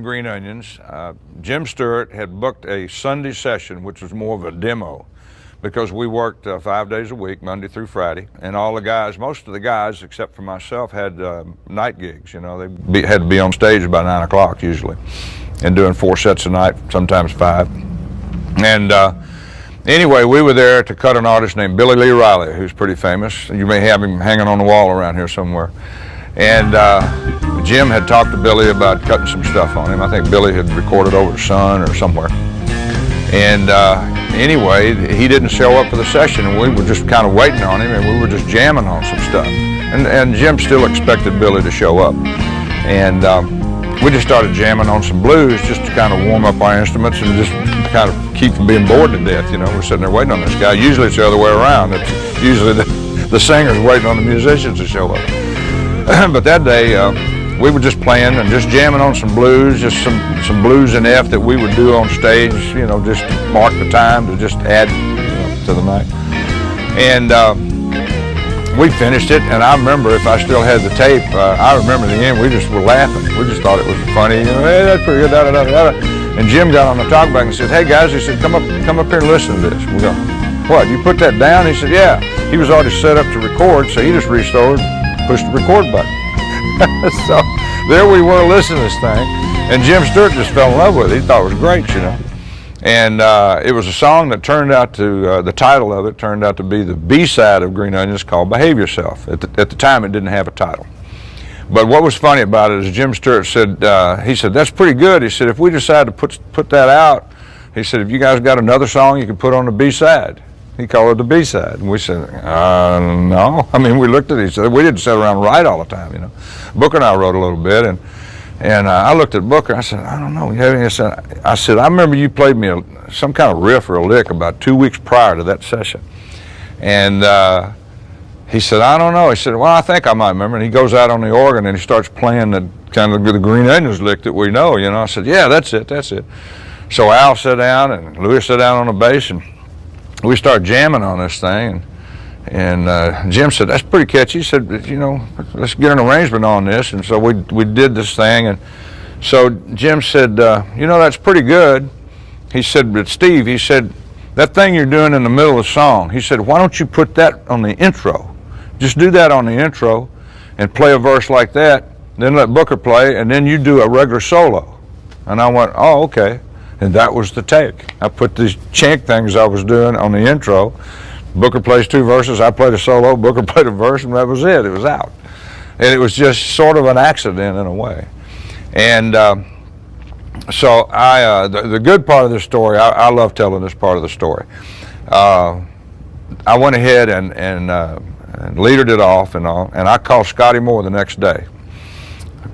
Green Onions, Jim Stewart had booked a Sunday session, which was more of a demo, because we worked 5 days a week, Monday through Friday, and all the guys, most of the guys, except for myself, had night gigs. You know, they had to be on stage by 9 o'clock usually, and doing 4 sets a night, sometimes 5. And anyway, we were there to cut an artist named Billy Lee Riley, who's pretty famous. You may have him hanging on the wall around here somewhere. And Jim had talked to Billy about cutting some stuff on him. I think Billy had recorded over the Sun or somewhere. And anyway, he didn't show up for the session, and we were just kind of waiting on him, and we were just jamming on some stuff. And Jim still expected Billy to show up. And we just started jamming on some blues just to kind of warm up our instruments and just kind of keep from being bored to death. You know, we're sitting there waiting on this guy. Usually it's the other way around. It's usually the singer's waiting on the musicians to show up. But that day, we were just playing and just jamming on some blues, just some blues in F that we would do on stage, you know, just to mark the time, to just add to the night. And we finished it, and I remember, if I still had the tape, I remember the end, we just were laughing. We just thought it was funny, you know, hey, that's pretty good, da da da da. And Jim got on the talkback and said, hey guys, he said, come up here and listen to this. We go, what, you put that down? He said, yeah. He was already set up to record, so he just reached over, pushed the record button. So there we were listening to this thing, and Jim Stewart just fell in love with it. He thought it was great, you know. And it was a song that turned out to, the title of it turned out to be the B-side of Green Onions, called Behave Yourself. At the time, it didn't have a title. But what was funny about it is Jim Stewart said, he said, that's pretty good. He said, if we decide to put that out, he said, if you guys got another song you can put on the B-side. He called it the B-side. And we said, no. I mean, we looked at each other. We didn't sit around and write all the time, you know. Booker and I wrote a little bit, and I looked at Booker. I said, I don't know. I said, I remember you played me some kind of riff or a lick about 2 weeks prior to that session. And he said, I don't know. He said, well, I think I might remember. And he goes out on the organ and he starts playing the kind of the Green Onions lick that we know, you know. I said, yeah, that's it. So Al sat down and Louis sat down on the bass, and we started jamming on this thing, and Jim said, that's pretty catchy. He said, you know, let's get an arrangement on this. And so we did this thing, and so Jim said, you know, that's pretty good. He said, but Steve, he said, that thing you're doing in the middle of the song, he said, why don't you put that on the intro? Just do that on the intro and play a verse like that, then let Booker play, and then you do a regular solo. And I went, oh, okay. And that was the take. I put these chant things I was doing on the intro. Booker plays 2 verses, I played a solo, Booker played a verse, and that was it. It was out. And it was just sort of an accident in a way. And so the good part of this story, I love telling this part of the story. I went ahead and leadered it off and all, and I called Scotty Moore the next day.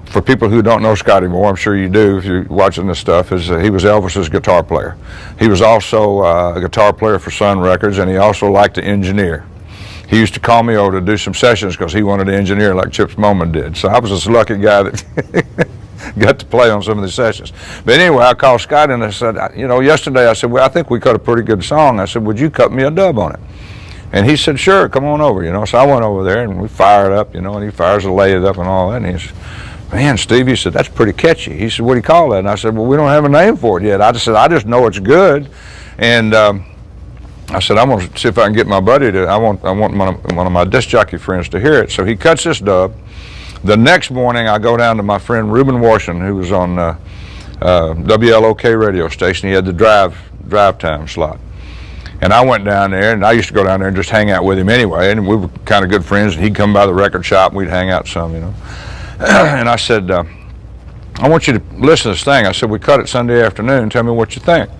For people who don't know Scotty Moore, I'm sure you do if you're watching this stuff, is he was Elvis's guitar player. He was also a guitar player for Sun Records, and he also liked to engineer. He used to call me over to do some sessions because he wanted to engineer like Chips Moman did. So I was this lucky guy that got to play on some of the sessions. But anyway, I called Scotty and I said, you know, yesterday I said, well, I think we cut a pretty good song. I said, would you cut me a dub on it? And he said, sure, come on over, you know. So I went over there and we fired up, you know, and he fires the lay it up and all that. And he said, man, Steve, he said, that's pretty catchy. He said, what do you call that? And I said, well, we don't have a name for it yet. I just know it's good. And I said, I'm going to see if I can get my buddy to, I want one of my disc jockey friends to hear it. So he cuts this dub. The next morning, I go down to my friend Reuben Washington, who was on WLOK radio station. He had the drive time slot. And I went down there, and I used to go down there and just hang out with him anyway. And we were kind of good friends, and he'd come by the record shop, and we'd hang out some, you know. And I said, I want you to listen to this thing. I said, we cut it Sunday afternoon. Tell me what you think.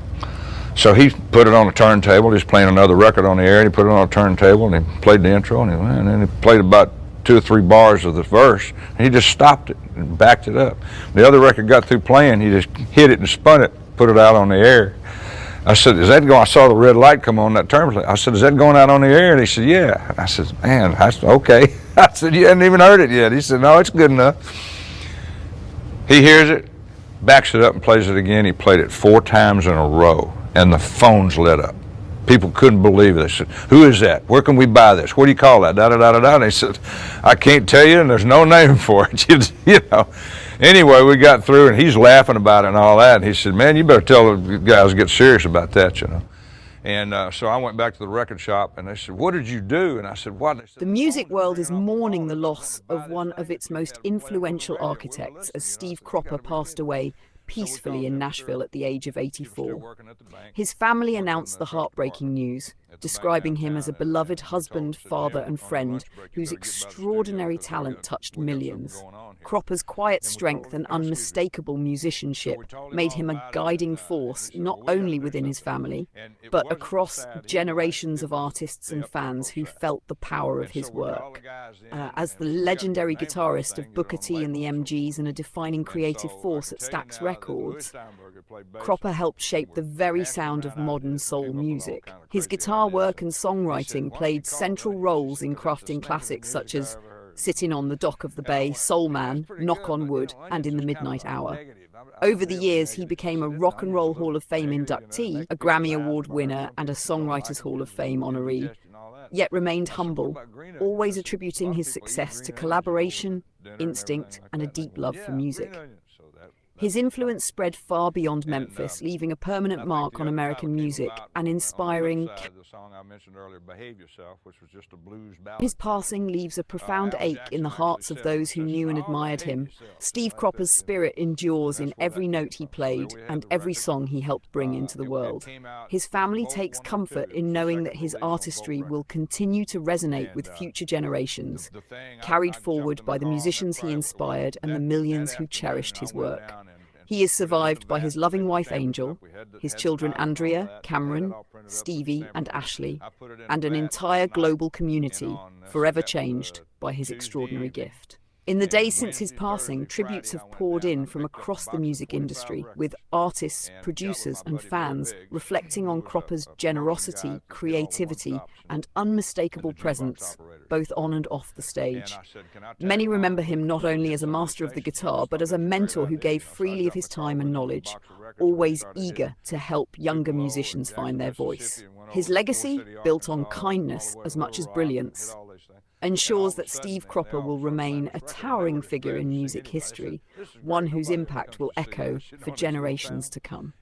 So he put it on a turntable. He's playing another record on the air, and he put it on a turntable, and he played the intro, and then he played about 2 or 3 bars of the verse, and he just stopped it and backed it up. The other record got through playing. He just hit it and spun it, put it out on the air. I said, is that going? I saw the red light come on that turntable. I said, is that going out on the air? And he said, yeah. I said, man, okay. I said, you hadn't even heard it yet. He said, no, it's good enough. He hears it, backs it up and plays it again. He played it 4 times in a row, and the phones lit up. People couldn't believe it. They said, who is that? Where can we buy this? What do you call that? Da, da, da, da, da. And they said, I can't tell you, and there's no name for it. You know. Anyway, we got through, and he's laughing about it and all that. And he said, "Man, you better tell the guys to get serious about that, you know." And so I went back to the record shop, and they said, "What did you do?" And I said, "What?" They said, The music world is mourning the loss of one of its most influential architects as Steve Cropper passed away peacefully in Nashville at the age of 84. His family announced the heartbreaking news, describing him as a beloved husband, father, and friend whose extraordinary talent touched millions. Cropper's quiet strength and unmistakable musicianship made him a guiding force not only within his family, but across generations of artists and fans who felt the power of his work. As the legendary guitarist of Booker T and the MGs and a defining creative force at Stax Records, Cropper helped shape the very sound of modern soul music. His guitar work and songwriting played central roles in crafting classics such as Sittin' On the Dock of the Bay, Soul Man, Knock on Wood, and In the Midnight Hour. Over the years, he became a Rock and Roll Hall of Fame inductee, a Grammy Award winner, and a Songwriters Hall of Fame honoree, yet remained humble, always attributing his success to collaboration, instinct, and a deep love for music. His influence spread far beyond Memphis, leaving a permanent mark on American music and inspiring. His passing leaves a profound ache in the hearts of those who knew and admired him. Steve Cropper's spirit endures in every note he played and every song he helped bring into the world. His family takes comfort in knowing that his artistry will continue to resonate with future generations, carried forward by the musicians he inspired and the millions who cherished his work. He is survived by his loving wife Angel, his children Andrea, Cameron, Stevie and Ashley, and an entire global community forever changed by his extraordinary gift. In the days since his passing, tributes have poured in from across the music industry, with artists, producers and fans reflecting on Cropper's generosity, creativity and unmistakable presence, both on and off the stage. Many remember him not only as a master of the guitar, but as a mentor who gave freely of his time and knowledge, always eager to help younger musicians find their voice. His legacy, built on kindness as much as brilliance, ensures that Steve Cropper will remain a towering figure in music history, one whose impact will echo for generations to come.